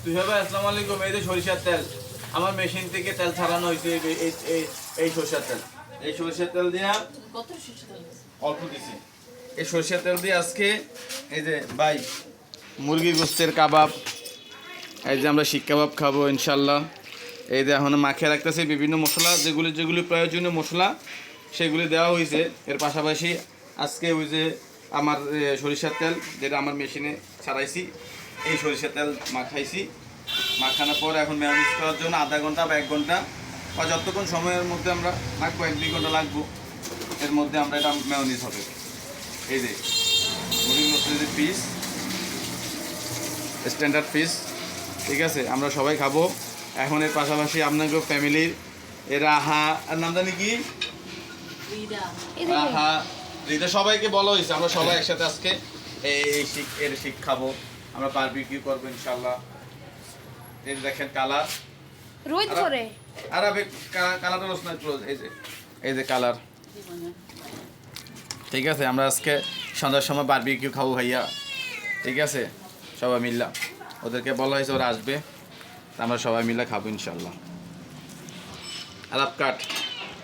তুই ভাই আসসালামু আলাইকুম। এই যে সরিষার তেল আমার মেশিন থেকে তেল ছাড়ানো হয়েছে। এই সরিষার তেল, এই সরিষার তেল দিয়ে অল্প দিছি। এই সরিষার তেল দিয়ে আজকে এই যে ভাই মুরগির গোস্তের কাবাব, এই যে আমরা শিক কাবাব খাবো ইনশাল্লাহ। এই যে এখন মাখিয়ে রাখতেছি বিভিন্ন মশলা, যেগুলি প্রয়োজনীয় মশলা সেগুলি দেওয়া হয়েছে। এর পাশাপাশি আজকে ওই যে আমার সরিষার তেল যেটা আমার মেশিনে ছাড়াইছি, এই সরিষার তেল মাখাইছি। মাখানোর পর এখন মেয়নিজ করার জন্য আধা ঘন্টা বা 1 ঘন্টা বা যতক্ষণ সময়ের মধ্যে আমরা মাখবো, 1-2 ঘন্টা লাগবো, এর মধ্যে আমরা এটা মেয়নিজ হবে। এই যে মুরগির গোস্তের পিস, স্ট্যান্ডার্ড পিস, ঠিক আছে, আমরা সবাই খাবো। এখন এর পাশাপাশি আপনাকে ফ্যামিলির রাহা আর নাম জানি কি, রাহা রিদা, সবাইকে বলা হয়েছে আমরা সবাই একসাথে আজকে এর শিক খাবো, আমরা বারবিকিউ করবো ইনশাল্লাহ। এই দেখেন কালার রোদ করে আর আবে কালারটা রসনা ক্লোজ, এই যে কালার, ঠিক আছে। আমরা আজকে সন্ধ্যার সময় বারবিকিউ খাবো ভাইয়া, ঠিক আছে, সবাই মিল্লা। ওদেরকে বলা হয়েছে ওরা আসবে, আমরা সবাই মিলে খাবো ইনশাল্লাহ। আলাপ কাট।